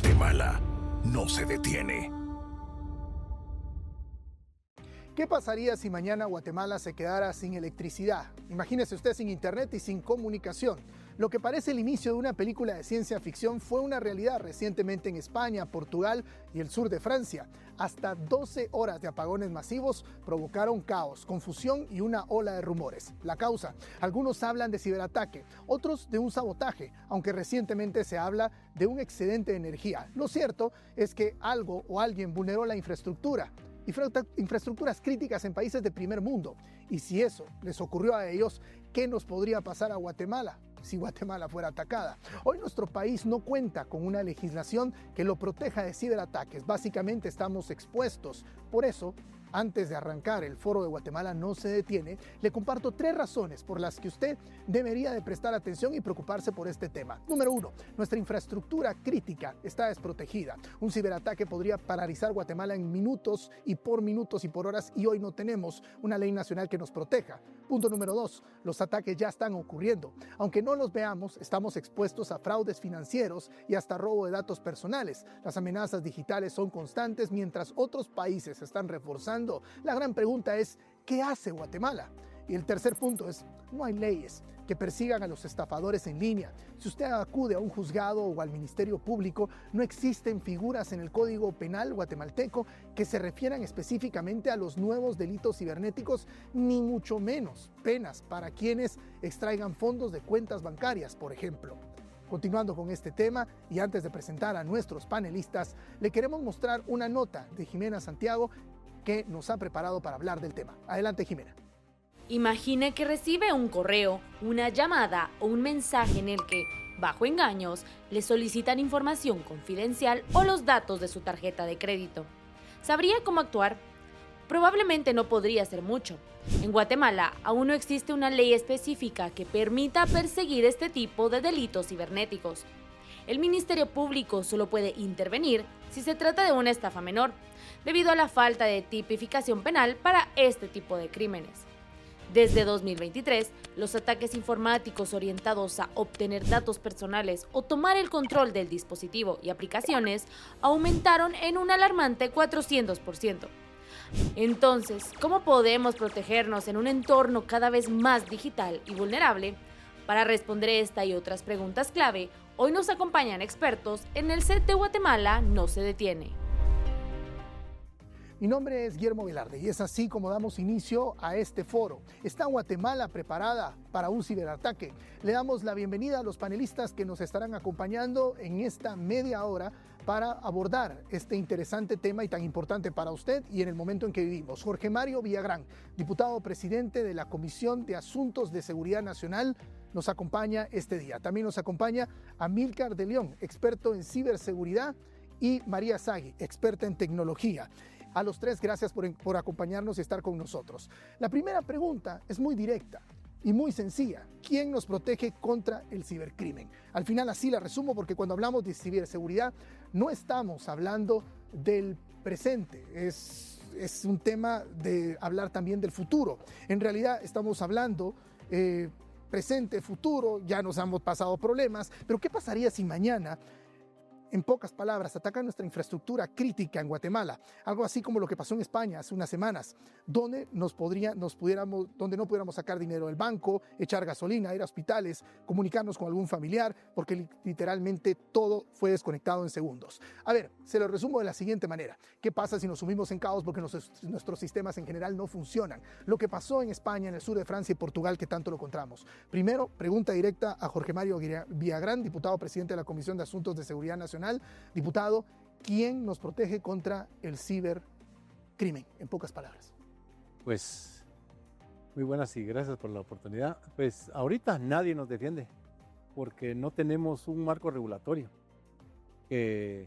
Guatemala no se detiene. ¿Qué pasaría si mañana Guatemala se quedara sin electricidad? Imagínese usted sin internet y sin comunicación. Lo que parece el inicio de una película de ciencia ficción fue una realidad recientemente en España, Portugal y el sur de Francia. Hasta 12 horas de apagones masivos provocaron caos, confusión y una ola de rumores. La causa: algunos hablan de ciberataque, otros de un sabotaje, aunque recientemente se habla de un excedente de energía. Lo cierto es que algo o alguien vulneró la infraestructuras críticas en países de primer mundo. Y si eso les ocurrió a ellos, ¿qué nos podría pasar a Guatemala si Guatemala fuera atacada? Hoy nuestro país no cuenta con una legislación que lo proteja de ciberataques. Básicamente estamos expuestos. Por eso, antes de arrancar el Foro de Guatemala no se detiene, le comparto 3 razones por las que usted debería de prestar atención y preocuparse por este tema. Número 1, nuestra infraestructura crítica está desprotegida. Un ciberataque podría paralizar Guatemala en minutos y por horas, y hoy no tenemos una ley nacional que nos proteja. Punto número 2, los ataques ya están ocurriendo. Aunque no los veamos, estamos expuestos a fraudes financieros y hasta robo de datos personales. Las amenazas digitales son constantes mientras otros países están reforzando. La gran pregunta es, ¿qué hace Guatemala? Y el tercer punto es, no hay leyes que persigan a los estafadores en línea. Si usted acude a un juzgado o al Ministerio Público, no existen figuras en el Código Penal guatemalteco que se refieran específicamente a los nuevos delitos cibernéticos, ni mucho menos penas para quienes extraigan fondos de cuentas bancarias, por ejemplo. Continuando con este tema, y antes de presentar a nuestros panelistas, le queremos mostrar una nota de Jimena Santiago que nos ha preparado para hablar del tema. Adelante, Jimena. Imagine que recibe un correo, una llamada o un mensaje en el que, bajo engaños, le solicitan información confidencial o los datos de su tarjeta de crédito. ¿Sabría cómo actuar? Probablemente no podría hacer mucho. En Guatemala aún no existe una ley específica que permita perseguir este tipo de delitos cibernéticos. El Ministerio Público solo puede intervenir si se trata de una estafa menor, debido a la falta de tipificación penal para este tipo de crímenes. Desde 2023, los ataques informáticos orientados a obtener datos personales o tomar el control del dispositivo y aplicaciones aumentaron en un alarmante 400%. Entonces, ¿cómo podemos protegernos en un entorno cada vez más digital y vulnerable? Para responder esta y otras preguntas clave, hoy nos acompañan expertos en el set de Guatemala no se detiene. Mi nombre es Guillermo Velarde y es así como damos inicio a este foro. ¿Está Guatemala preparada para un ciberataque? Le damos la bienvenida a los panelistas que nos estarán acompañando en esta media hora para abordar este interesante tema y tan importante para usted y en el momento en que vivimos. Jorge Mario Villagrán, diputado presidente de la Comisión de Asuntos de Seguridad Nacional, nos acompaña este día. También nos acompaña Amílcar de León, experto en ciberseguridad, y María Sagui, experta en tecnología. A los 3, gracias por acompañarnos y estar con nosotros. La primera pregunta es muy directa y muy sencilla. ¿Quién nos protege contra el cibercrimen? Al final así la resumo, porque cuando hablamos de ciberseguridad no estamos hablando del presente. Es un tema de hablar también del futuro. En realidad estamos hablando presente, futuro, ya nos hemos pasado problemas, pero ¿qué pasaría si mañana, en pocas palabras, atacan nuestra infraestructura crítica en Guatemala? Algo así como lo que pasó en España hace unas semanas, donde no pudiéramos sacar dinero del banco, echar gasolina, ir a hospitales, comunicarnos con algún familiar, porque literalmente todo fue desconectado en segundos. A ver, se lo resumo de la siguiente manera. ¿Qué pasa si nos sumimos en caos porque nuestros sistemas en general no funcionan? Lo que pasó en España, en el sur de Francia y Portugal, que tanto lo encontramos. Primero, pregunta directa a Jorge Mario Villagrán, diputado presidente de la Comisión de Asuntos de Seguridad Nacional. Diputado, ¿quién nos protege contra el cibercrimen? En pocas palabras. Pues muy buenas y gracias por la oportunidad. Pues ahorita nadie nos defiende porque no tenemos un marco regulatorio que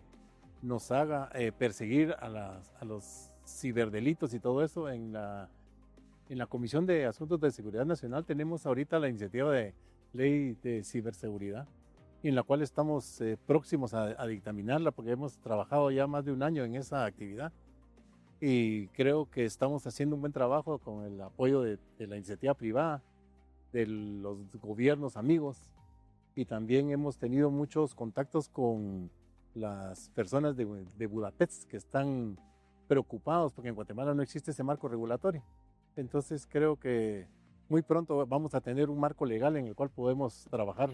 nos haga perseguir a los ciberdelitos y todo eso. En la Comisión de Asuntos de Seguridad Nacional tenemos ahorita la iniciativa de ley de ciberseguridad, en la cual estamos próximos a dictaminarla, porque hemos trabajado ya más de un año en esa actividad y creo que estamos haciendo un buen trabajo con el apoyo de la iniciativa privada, de los gobiernos amigos, y también hemos tenido muchos contactos con las personas de Budapest que están preocupados porque en Guatemala no existe ese marco regulatorio. Entonces creo que muy pronto vamos a tener un marco legal en el cual podemos trabajar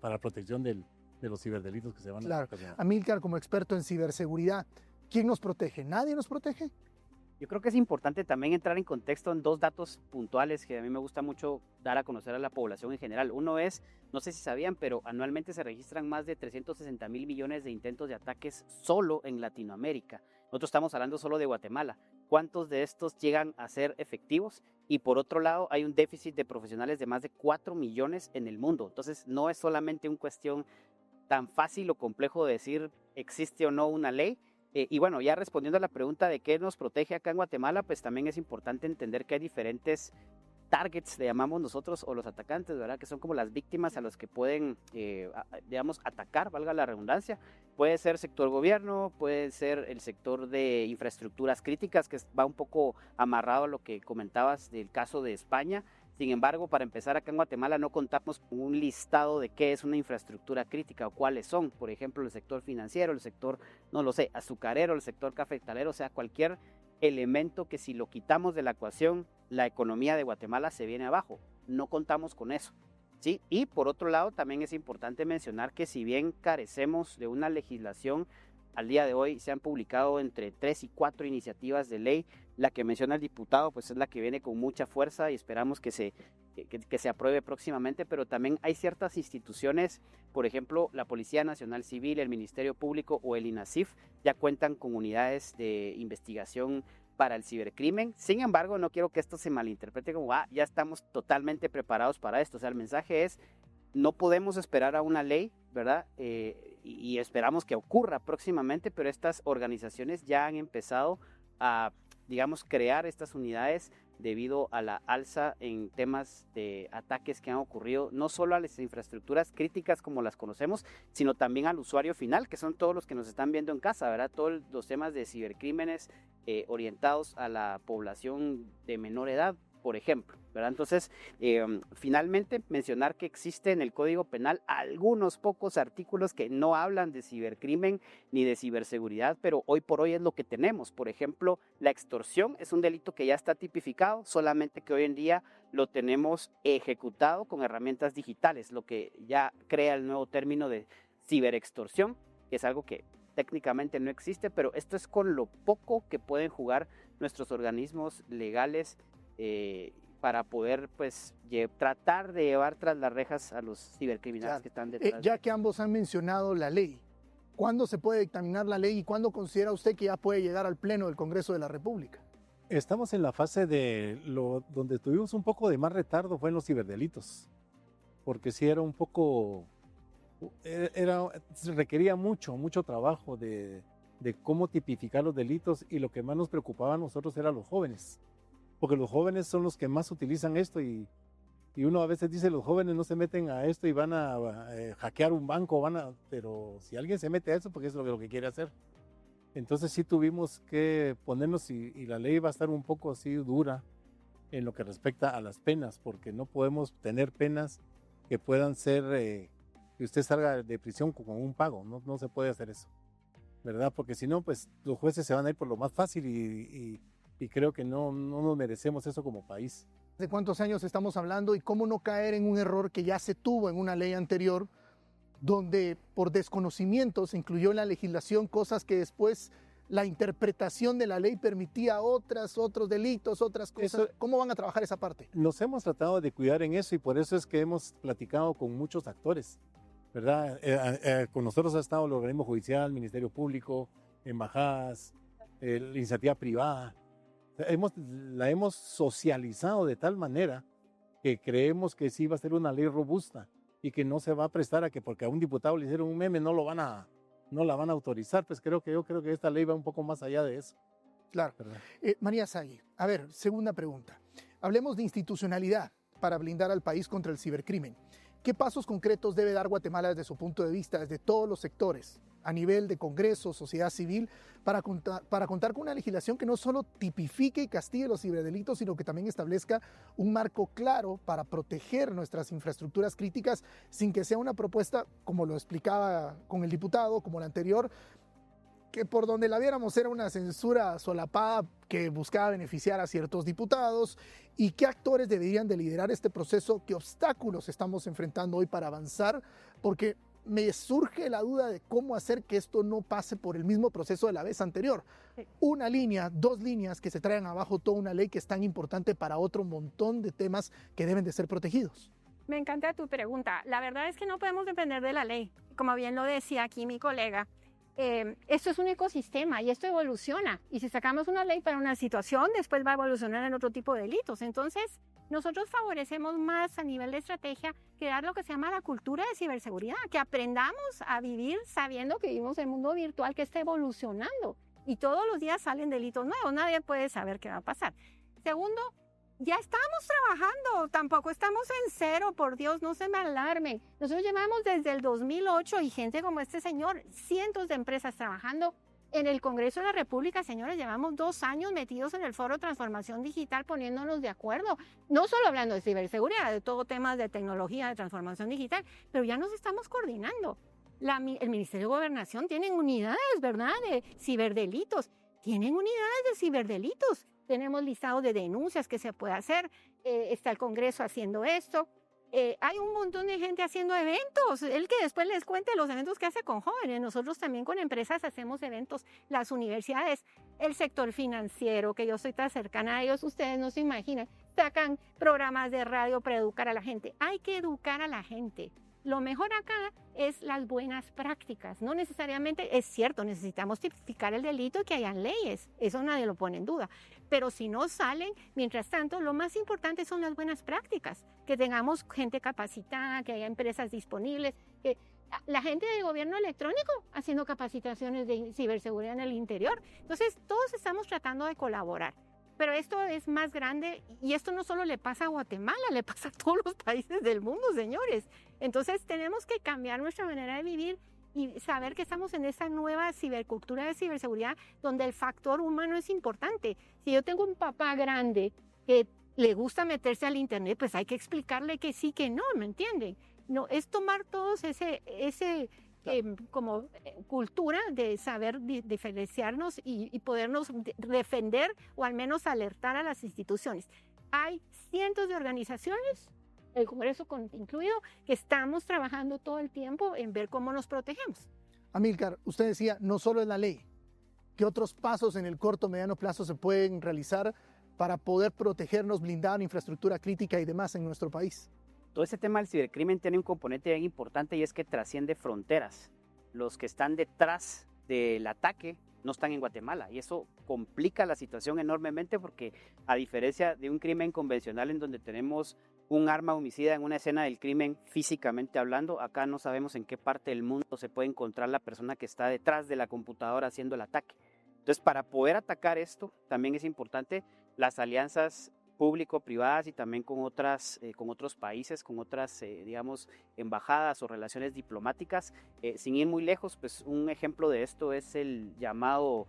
para protección de los ciberdelitos que se van Claro. a ocasionar. Amílcar, como experto en ciberseguridad, ¿quién nos protege? ¿Nadie nos protege? Yo creo que es importante también entrar en contexto en dos datos puntuales que a mí me gusta mucho dar a conocer a la población en general. Uno es, no sé si sabían, pero anualmente se registran más de 360,000 millones de intentos de ataques solo en Latinoamérica. Nosotros estamos hablando solo de Guatemala. ¿Cuántos de estos llegan a ser efectivos? Y por otro lado, hay un déficit de profesionales de más de 4 millones en el mundo. Entonces, no es solamente una cuestión tan fácil o complejo de decir existe o no una ley. Y bueno, ya respondiendo a la pregunta de qué nos protege acá en Guatemala, pues también es importante entender que hay diferentes targets, le llamamos nosotros, o los atacantes, ¿verdad? Que son como las víctimas a los que pueden, digamos, atacar, valga la redundancia. Puede ser sector gobierno, puede ser el sector de infraestructuras críticas, que va un poco amarrado a lo que comentabas del caso de España. Sin embargo, para empezar, acá en Guatemala no contamos con un listado de qué es una infraestructura crítica o cuáles son. Por ejemplo, el sector financiero, el sector, no lo sé, azucarero, el sector cafetalero, o sea, cualquier elemento que si lo quitamos de la ecuación, la economía de Guatemala se viene abajo. No contamos con eso, ¿sí? Y por otro lado, también es importante mencionar que si bien carecemos de una legislación, al día de hoy se han publicado entre 3 y 4 iniciativas de ley. La que menciona el diputado pues es la que viene con mucha fuerza y esperamos que se apruebe próximamente, pero también hay ciertas instituciones, por ejemplo, la Policía Nacional Civil, el Ministerio Público o el INASIF ya cuentan con unidades de investigación para el cibercrimen. Sin embargo, no quiero que esto se malinterprete como, ya estamos totalmente preparados para esto. O sea, el mensaje es, no podemos esperar a una ley, ¿verdad? Y esperamos que ocurra próximamente, pero estas organizaciones ya han empezado a, digamos, crear estas unidades debido a la alza en temas de ataques que han ocurrido, no solo a las infraestructuras críticas como las conocemos, sino también al usuario final, que son todos los que nos están viendo en casa, ¿verdad? Todos los temas de cibercrímenes orientados a la población de menor edad, por ejemplo, ¿verdad? Entonces, finalmente, mencionar que existe en el Código Penal algunos pocos artículos que no hablan de cibercrimen ni de ciberseguridad, pero hoy por hoy es lo que tenemos. Por ejemplo, la extorsión es un delito que ya está tipificado, solamente que hoy en día lo tenemos ejecutado con herramientas digitales, lo que ya crea el nuevo término de ciberextorsión, que es algo que técnicamente no existe, pero esto es con lo poco que pueden jugar nuestros organismos legales para poder pues tratar de llevar tras las rejas a los cibercriminales que están detrás. Ya que ambos han mencionado la ley, ¿cuándo se puede dictaminar la ley y cuándo considera usted que ya puede llegar al Pleno del Congreso de la República? Estamos en la fase de donde tuvimos un poco de más retardo fue en los ciberdelitos, porque sí era un poco, requería mucho trabajo de cómo tipificar los delitos, y lo que más nos preocupaba a nosotros eran los jóvenes. Porque los jóvenes son los que más utilizan esto y uno a veces dice los jóvenes no se meten a esto y van a hackear un banco, pero si alguien se mete a eso, porque es lo que quiere hacer. Entonces sí tuvimos que ponernos y la ley va a estar un poco así dura en lo que respecta a las penas, porque no podemos tener penas que puedan ser que usted salga de prisión con un pago, no se puede hacer eso, ¿verdad? Porque si no, pues los jueces se van a ir por lo más fácil y creo que no nos merecemos eso como país. ¿De cuántos años estamos hablando y cómo no caer en un error que ya se tuvo en una ley anterior, donde por desconocimiento se incluyó en la legislación cosas que después la interpretación de la ley permitía otros delitos, otras cosas? ¿Cómo van a trabajar esa parte? Nos hemos tratado de cuidar en eso y por eso es que hemos platicado con muchos actores, ¿verdad? Con nosotros ha estado el organismo judicial, Ministerio Público, embajadas, la iniciativa privada. La hemos socializado de tal manera que creemos que sí va a ser una ley robusta y que no se va a prestar a que porque a un diputado le hicieron un meme no la van a autorizar. Pues yo creo que esta ley va un poco más allá de eso. Claro. María Sagui, a ver, segunda pregunta. Hablemos de institucionalidad para blindar al país contra el cibercrimen. ¿Qué pasos concretos debe dar Guatemala desde su punto de vista, desde todos los sectores? a nivel de Congreso, sociedad civil, para contar con una legislación que no solo tipifique y castigue los ciberdelitos, sino que también establezca un marco claro para proteger nuestras infraestructuras críticas sin que sea una propuesta, como lo explicaba con el diputado, como la anterior, que por donde la viéramos era una censura solapada que buscaba beneficiar a ciertos diputados. ¿Y qué actores deberían de liderar este proceso? ¿Qué obstáculos estamos enfrentando hoy para avanzar? Porque me surge la duda de cómo hacer que esto no pase por el mismo proceso de la vez anterior. Una línea, dos líneas que se traen abajo toda una ley que es tan importante para otro montón de temas que deben de ser protegidos. Me encanta tu pregunta. La verdad es que no podemos depender de la ley. Como bien lo decía aquí mi colega, esto es un ecosistema y esto evoluciona. Y si sacamos una ley para una situación, después va a evolucionar en otro tipo de delitos. Entonces, nosotros favorecemos más a nivel de estrategia crear lo que se llama la cultura de ciberseguridad, que aprendamos a vivir sabiendo que vivimos en el mundo virtual que está evolucionando y todos los días salen delitos nuevos, nadie puede saber qué va a pasar. Segundo, ya estamos trabajando, tampoco estamos en cero, por Dios, no se me alarmen. Nosotros llevamos desde el 2008 y gente como este señor, cientos de empresas trabajando. En el Congreso de la República, señores, llevamos 2 años metidos en el Foro Transformación Digital poniéndonos de acuerdo, no solo hablando de ciberseguridad, de todo temas de tecnología, de transformación digital, pero ya nos estamos coordinando. El Ministerio de Gobernación tienen unidades, ¿verdad?, de ciberdelitos, tienen unidades de ciberdelitos. Tenemos listados de denuncias que se puede hacer, está el Congreso haciendo esto. Hay un montón de gente haciendo eventos, el que después les cuente los eventos que hace con jóvenes. Nosotros también con empresas hacemos eventos, las universidades, el sector financiero, que yo soy tan cercana a ellos, ustedes no se imaginan, sacan programas de radio para educar a la gente. Hay que educar a la gente. Lo mejor acá es las buenas prácticas. No necesariamente, es cierto, necesitamos tipificar el delito y que hayan leyes. Eso nadie lo pone en duda. Pero si no salen, mientras tanto, lo más importante son las buenas prácticas. Que tengamos gente capacitada, que haya empresas disponibles, que la gente del gobierno electrónico haciendo capacitaciones de ciberseguridad en el interior. Entonces, todos estamos tratando de colaborar. Pero esto es más grande y esto no solo le pasa a Guatemala, le pasa a todos los países del mundo, señores. Entonces tenemos que cambiar nuestra manera de vivir y saber que estamos en esa nueva cibercultura de ciberseguridad donde el factor humano es importante. Si yo tengo un papá grande que le gusta meterse al internet, pues hay que explicarle que sí, que no, ¿me entienden? No, es tomar todos ese cultura de saber diferenciarnos y podernos defender o al menos alertar a las instituciones. Hay cientos de organizaciones, el Congreso incluido, que estamos trabajando todo el tiempo en ver cómo nos protegemos. Amílcar, usted decía, no solo es la ley. ¿Qué otros pasos en el corto o mediano plazo se pueden realizar para poder protegernos, blindar infraestructura crítica y demás en nuestro país? Todo este tema del cibercrimen tiene un componente bien importante y es que trasciende fronteras. Los que están detrás del ataque no están en Guatemala y eso complica la situación enormemente porque a diferencia de un crimen convencional en donde tenemos un arma homicida en una escena del crimen físicamente hablando, acá no sabemos en qué parte del mundo se puede encontrar la persona que está detrás de la computadora haciendo el ataque. Entonces, para poder atacar esto también es importante las alianzas público-privadas y también con otros países, con otras, digamos, embajadas o relaciones diplomáticas. Sin ir muy lejos, pues un ejemplo de esto es el llamado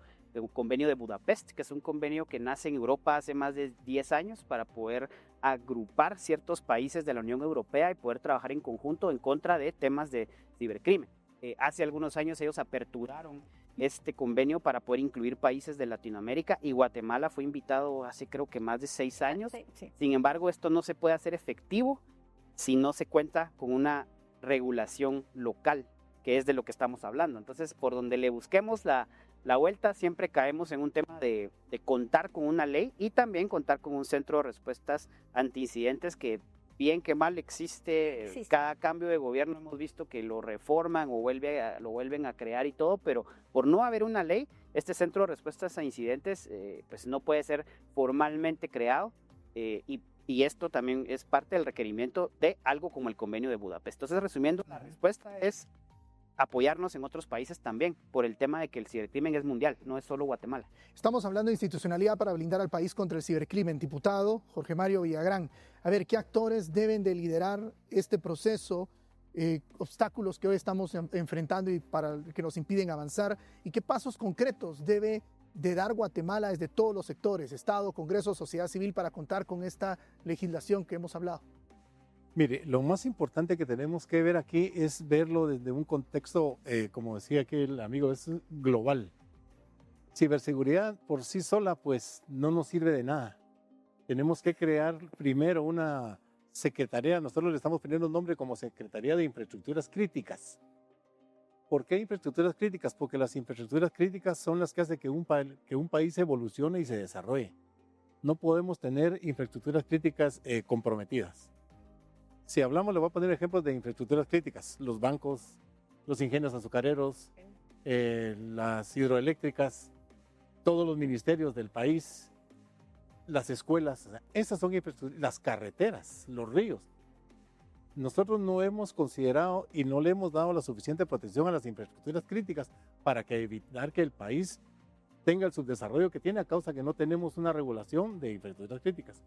Convenio de Budapest, que es un convenio que nace en Europa hace más de 10 años para poder agrupar ciertos países de la Unión Europea y poder trabajar en conjunto en contra de temas de cibercrimen. Hace algunos años ellos aperturaron este convenio para poder incluir países de Latinoamérica y Guatemala fue invitado hace creo que más de 6 años. Sí. Sin embargo, esto no se puede hacer efectivo si no se cuenta con una regulación local, que es de lo que estamos hablando. Entonces, por donde le busquemos la vuelta, siempre caemos en un tema de contar con una ley y también contar con un centro de respuestas antiincidentes que bien que mal existe, sí. Cada cambio de gobierno hemos visto que lo reforman o lo vuelven a crear y todo, pero por no haber una ley, este centro de respuestas a incidentes pues no puede ser formalmente creado y esto también es parte del requerimiento de algo como el Convenio de Budapest. Entonces, resumiendo, la respuesta es apoyarnos en otros países también por el tema de que el cibercrimen es mundial, no es solo Guatemala. Estamos hablando de institucionalidad para blindar al país contra el cibercrimen. Diputado Jorge Mario Villagrán, a ver, ¿qué actores deben de liderar este proceso obstáculos que hoy estamos enfrentando y que nos impiden avanzar, y qué pasos concretos debe de dar Guatemala desde todos los sectores, Estado, Congreso, sociedad civil, para contar con esta legislación que hemos hablado. Mire, lo más importante que tenemos que ver aquí es verlo desde un contexto, como decía aquí el amigo, es global. Ciberseguridad por sí sola, pues no nos sirve de nada. Tenemos que crear primero una secretaría, nosotros le estamos poniendo un nombre como Secretaría de Infraestructuras Críticas. ¿Por qué infraestructuras críticas? Porque las infraestructuras críticas son las que hacen que un país evolucione y se desarrolle. No podemos tener infraestructuras críticas comprometidas. Si hablamos, le voy a poner ejemplos de infraestructuras críticas: los bancos, los ingenios azucareros, las hidroeléctricas, todos los ministerios del país, las escuelas. O sea, esas son infraestructuras, las carreteras, los ríos. Nosotros no hemos considerado y no le hemos dado la suficiente protección a las infraestructuras críticas para evitar que el país tenga el subdesarrollo que tiene a causa que no tenemos una regulación de infraestructuras críticas.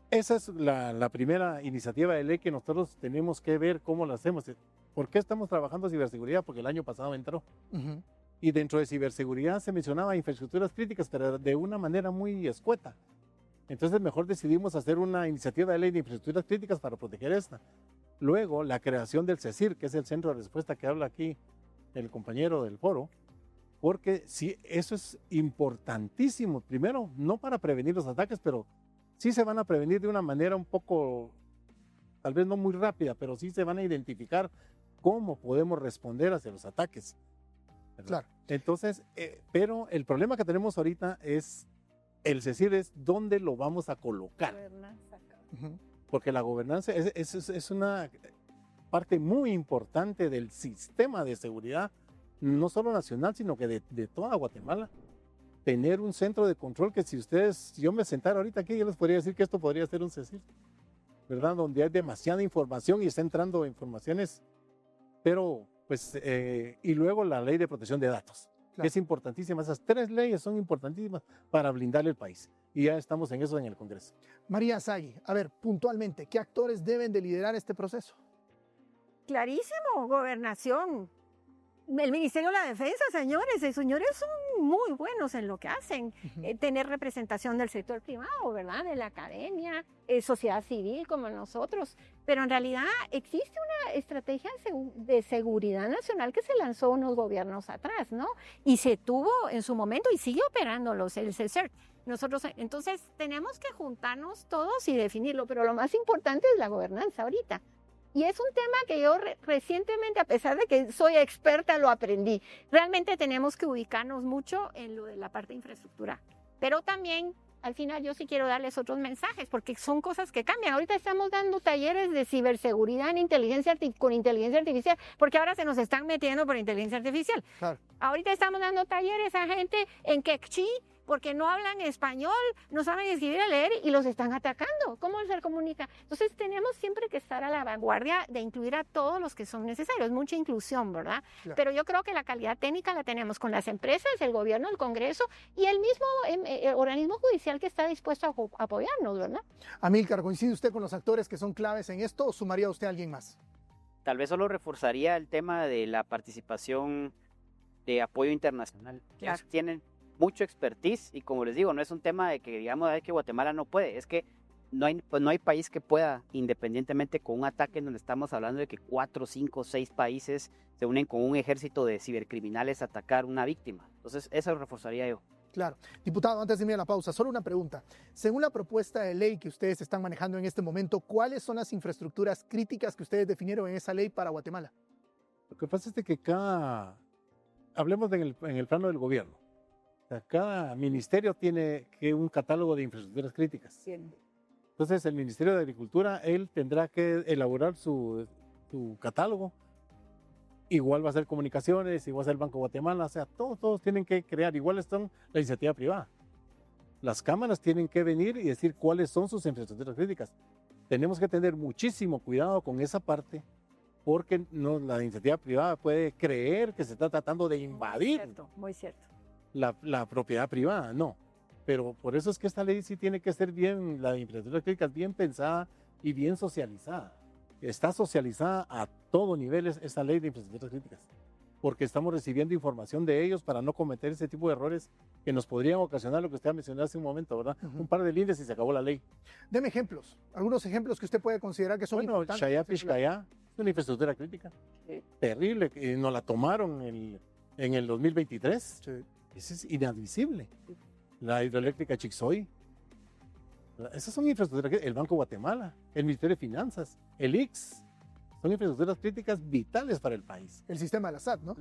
Esa es la primera iniciativa de ley que nosotros tenemos que ver cómo la hacemos. ¿Por qué estamos trabajando ciberseguridad? Porque el año pasado entró. Y dentro de ciberseguridad se mencionaba infraestructuras críticas, pero de una manera muy escueta. Entonces mejor decidimos hacer una iniciativa de ley de infraestructuras críticas para proteger esta. Luego la creación del CECIR, que es el centro de respuesta que habla aquí el compañero del foro, porque sí, eso es importantísimo. Primero, no para prevenir los ataques, pero sí se van a prevenir de una manera un poco, tal vez no muy rápida, pero sí se van a identificar cómo podemos responder hacia los ataques, ¿verdad? Claro. Entonces, pero el problema que tenemos ahorita es, el CECIR es dónde lo vamos a colocar. Porque la gobernanza es una parte muy importante del sistema de seguridad, no solo nacional, sino que de toda Guatemala. Tener un centro de control que si yo me sentara ahorita aquí, yo les podría decir que esto podría ser un CECIR, ¿verdad? Donde hay demasiada información y está entrando informaciones, pero pues, y luego la ley de protección de datos. Claro. Es importantísima. Esas tres leyes son importantísimas para blindar el país. Y ya estamos en eso en el Congreso. María Sagui, a ver, puntualmente, ¿qué actores deben de liderar este proceso? Clarísimo, gobernación. El Ministerio de la Defensa, señores son muy buenos en lo que hacen. Tener representación del sector privado, ¿verdad? De la academia, sociedad civil como nosotros. Pero en realidad existe una estrategia de seguridad nacional que se lanzó unos gobiernos atrás, ¿no? Y se tuvo en su momento y sigue operándolos el CECIR. Nosotros, entonces, tenemos que juntarnos todos y definirlo, pero lo más importante es la gobernanza ahorita. Y es un tema que yo recientemente, a pesar de que soy experta, lo aprendí. Realmente tenemos que ubicarnos mucho en lo de la parte de infraestructura. Pero también, al final, yo sí quiero darles otros mensajes, porque son cosas que cambian. Ahorita estamos dando talleres de ciberseguridad con inteligencia artificial, porque ahora se nos están metiendo por inteligencia artificial. Claro. Ahorita estamos dando talleres a gente en quechí, porque no hablan español, no saben escribir o leer y los están atacando. ¿Cómo se comunica? Entonces tenemos siempre que estar a la vanguardia de incluir a todos los que son necesarios. Mucha inclusión, ¿verdad? Claro. Pero yo creo que la calidad técnica la tenemos con las empresas, el gobierno, el Congreso y el mismo organismo judicial que está dispuesto a apoyarnos, ¿verdad? Amílcar, ¿coincide usted con los actores que son claves en esto o sumaría usted a alguien más? Tal vez solo reforzaría el tema de la participación de apoyo internacional. Claro. Ellos tienen mucho expertise y como les digo, no es un tema de que digamos que Guatemala no puede, es que no hay país que pueda, independientemente con un ataque en donde estamos hablando de que 4, 5, 6 países se unen con un ejército de cibercriminales a atacar una víctima. Entonces eso lo reforzaría yo. Claro. Diputado, antes de irme a la pausa, solo una pregunta. Según la propuesta de ley que ustedes están manejando en este momento, ¿cuáles son las infraestructuras críticas que ustedes definieron en esa ley para Guatemala? Lo que pasa es que hablemos en el plano del gobierno. O sea, cada ministerio tiene un catálogo de infraestructuras críticas. Bien. Entonces, el Ministerio de Agricultura, él tendrá que elaborar su catálogo. Igual va a ser comunicaciones, igual va a ser el Banco de Guatemala. O sea, todos tienen que crear. Igual están la iniciativa privada. Las cámaras tienen que venir y decir cuáles son sus infraestructuras críticas. Tenemos que tener muchísimo cuidado con esa parte, porque la iniciativa privada puede creer que se está tratando de invadir. Muy cierto. La propiedad privada, no. Pero por eso es que esta ley sí tiene que ser bien, la infraestructura crítica bien pensada y bien socializada. está socializada a todo nivel esa ley de infraestructuras críticas, porque estamos recibiendo información de ellos para no cometer ese tipo de errores que nos podrían ocasionar lo que usted mencionó hace un momento, ¿verdad? Un par de líneas y se acabó la ley. Deme ejemplos, algunos ejemplos que usted puede considerar que son importantes. Chayá, Pixcayá, es una infraestructura crítica. Sí. Terrible, que nos la tomaron en el 2023. Sí. Eso es inadmisible. La hidroeléctrica Chixoy. Esas son infraestructuras críticas. El Banco de Guatemala, el Ministerio de Finanzas, el IX. Son infraestructuras críticas vitales para el país. El sistema de la SAT, ¿no?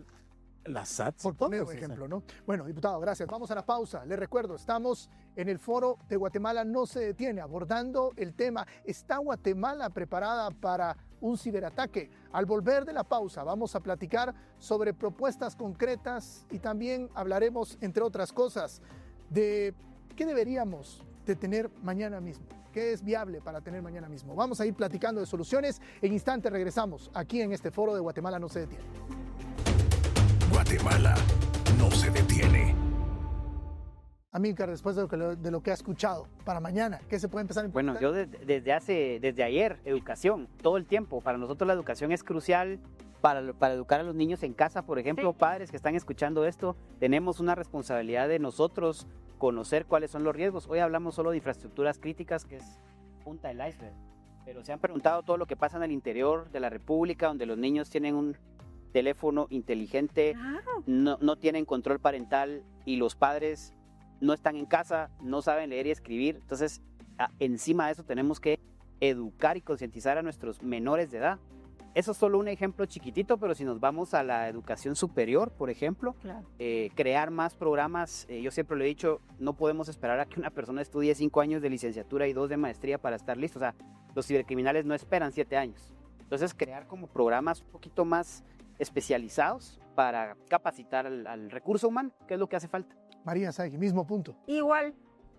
La SAT, Por poner un ejemplo, ¿no? Bueno, diputado, gracias. Vamos a la pausa. Les recuerdo, estamos en el foro de Guatemala no se detiene, abordando el tema. ¿Está Guatemala preparada para un ciberataque? Al volver de la pausa, vamos a platicar sobre propuestas concretas y también hablaremos, entre otras cosas, de qué deberíamos de tener mañana mismo. ¿Qué es viable para tener mañana mismo? Vamos a ir platicando de soluciones. En instantes regresamos aquí en este foro de Guatemala no se detiene. Guatemala no se detiene. Amílcar, después de lo que ha escuchado, para mañana, ¿qué se puede empezar a implementar? Bueno, yo desde ayer, educación, todo el tiempo. Para nosotros la educación es crucial para educar a los niños en casa, por ejemplo, Sí. Padres que están escuchando esto, tenemos una responsabilidad de nosotros conocer cuáles son los riesgos. Hoy hablamos solo de infraestructuras críticas, que es punta del iceberg, pero se han preguntado todo lo que pasa en el interior de la República, donde los niños tienen un teléfono inteligente, Claro. no tienen control parental y los padres no están en casa, no saben leer y escribir. Entonces, encima de eso tenemos que educar y concientizar a nuestros menores de edad. Eso es solo un ejemplo chiquitito, pero si nos vamos a la educación superior, por ejemplo, Claro. crear más programas. Yo siempre lo he dicho, no podemos esperar a que una persona estudie 5 años de licenciatura y 2 de maestría para estar listo. O sea, los cibercriminales no esperan 7 años. Entonces, crear como programas un poquito más especializados para capacitar al recurso humano, que es lo que hace falta. María Sagui, mismo punto. Igual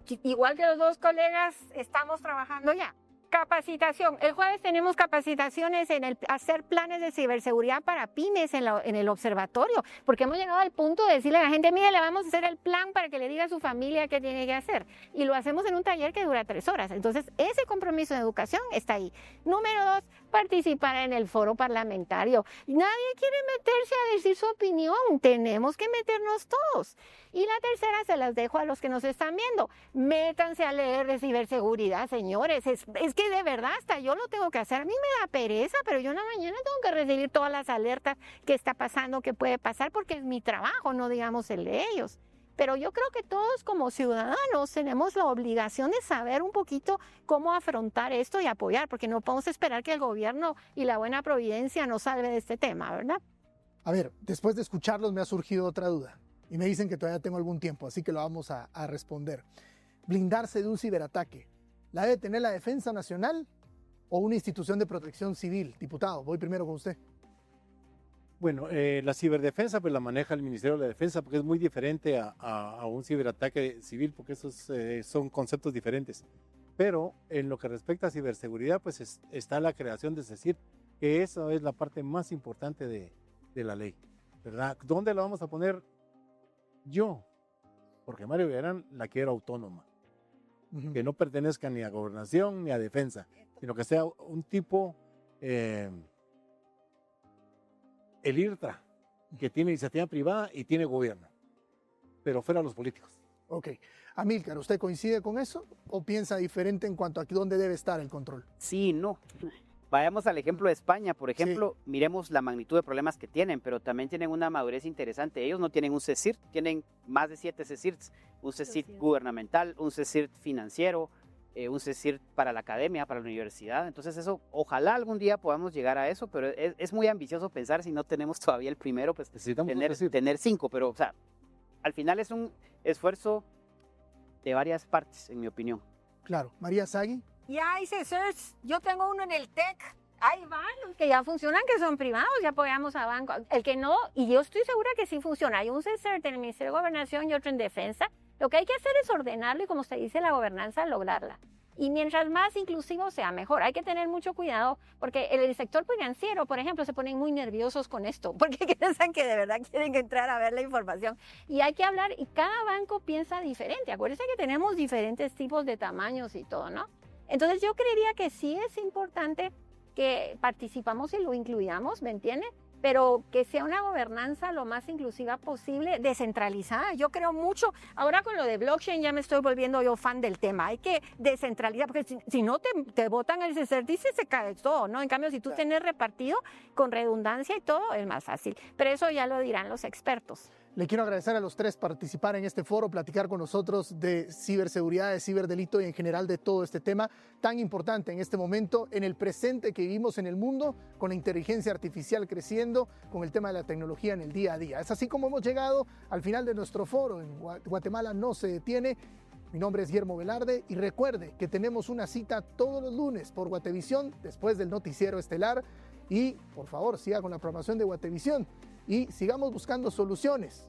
que los dos colegas, estamos trabajando ya. Capacitación. El jueves tenemos capacitaciones en el hacer planes de ciberseguridad para pymes en el observatorio, porque hemos llegado al punto de decirle a la gente, mire, le vamos a hacer el plan para que le diga a su familia qué tiene que hacer. Y lo hacemos en un taller que dura 3 horas. Entonces, ese compromiso de educación está ahí. Número 2, participar en el foro parlamentario. Nadie quiere meterse a decir su opinión, tenemos que meternos todos. Y la tercera se las dejo a los que nos están viendo. Métanse a leer de ciberseguridad, señores. Es que de verdad hasta yo lo tengo que hacer. A mí me da pereza, pero yo en la mañana tengo que recibir todas las alertas que está pasando, que puede pasar, porque es mi trabajo, no digamos el de ellos. Pero yo creo que todos como ciudadanos tenemos la obligación de saber un poquito cómo afrontar esto y apoyar, porque no podemos esperar que el gobierno y la buena providencia nos salve de este tema, ¿verdad? A ver, después de escucharlos me ha surgido otra duda. Y me dicen que todavía tengo algún tiempo, así que lo vamos a responder. Blindarse de un ciberataque, ¿la debe tener la Defensa Nacional o una institución de protección civil? Diputado, voy primero con usted. Bueno, la ciberdefensa pues la maneja el Ministerio de la Defensa porque es muy diferente a un ciberataque civil, porque esos son conceptos diferentes. Pero en lo que respecta a ciberseguridad, pues está la creación de CECIR, que esa es la parte más importante de la ley, ¿verdad? ¿Dónde la vamos a poner? Yo, porque Mario Villarán la quiero autónoma, que no pertenezca ni a gobernación ni a defensa, sino que sea un tipo, el IRTRA, que tiene iniciativa privada y tiene gobierno, pero fuera los políticos. Ok. Amílcar, ¿usted coincide con eso o piensa diferente en cuanto a dónde debe estar el control? Sí, no. Vayamos al ejemplo de España, por ejemplo, miremos la magnitud de problemas que tienen, pero también tienen una madurez interesante. Ellos no tienen un CECIRT, tienen más de 7 CECIRTs, un CECIRT gubernamental, un CECIRT financiero, un CECIRT para la academia, para la universidad. Entonces eso, ojalá algún día podamos llegar a eso, pero es muy ambicioso pensar si no tenemos todavía el primero, pues Necesitamos un CECIRT. tener 5, pero o sea, al final es un esfuerzo de varias partes, en mi opinión. Claro. María Sagui. Ya hay CECIRTs, yo tengo uno en el TEC, hay varios que ya funcionan, que son privados, ya apoyamos a bancos. El que no, y yo estoy segura que sí funciona, hay un CECIRT en el Ministerio de Gobernación y otro en Defensa. Lo que hay que hacer es ordenarlo y, como se dice, la gobernanza, lograrla. Y mientras más inclusivo sea, mejor. Hay que tener mucho cuidado porque en el sector financiero, por ejemplo, se ponen muy nerviosos con esto porque piensan que de verdad quieren entrar a ver la información. Y hay que hablar, y cada banco piensa diferente. Acuérdense que tenemos diferentes tipos de tamaños y todo, ¿no? Entonces yo creería que sí es importante que participamos y lo incluyamos, ¿me entiende? Pero que sea una gobernanza lo más inclusiva posible, descentralizada. Yo creo mucho, ahora con lo de blockchain ya me estoy volviendo yo fan del tema, hay que descentralizar, porque si no te botan el CERDICE, se cae todo, ¿no? En cambio, si tú tenés repartido con redundancia y todo, es más fácil. Pero eso ya lo dirán los expertos. Le quiero agradecer a los tres participar en este foro, platicar con nosotros de ciberseguridad, de ciberdelito y en general de todo este tema tan importante en este momento, en el presente que vivimos en el mundo, con la inteligencia artificial creciendo, con el tema de la tecnología en el día a día. Es así como hemos llegado al final de nuestro foro. En Guatemala no se detiene. Mi nombre es Guillermo Velarde y recuerde que tenemos una cita todos los lunes por Guatevisión después del noticiero estelar y por favor siga con la programación de Guatevisión. Y sigamos buscando soluciones,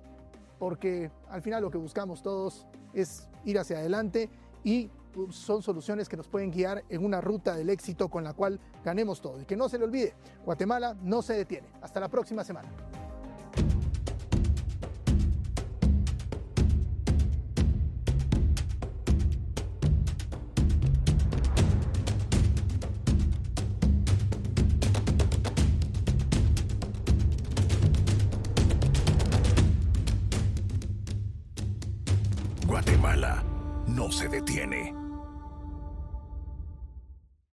porque al final lo que buscamos todos es ir hacia adelante y son soluciones que nos pueden guiar en una ruta del éxito con la cual ganemos todo. Y que no se le olvide, Guatemala no se detiene. Hasta la próxima semana. Guatemala no se detiene.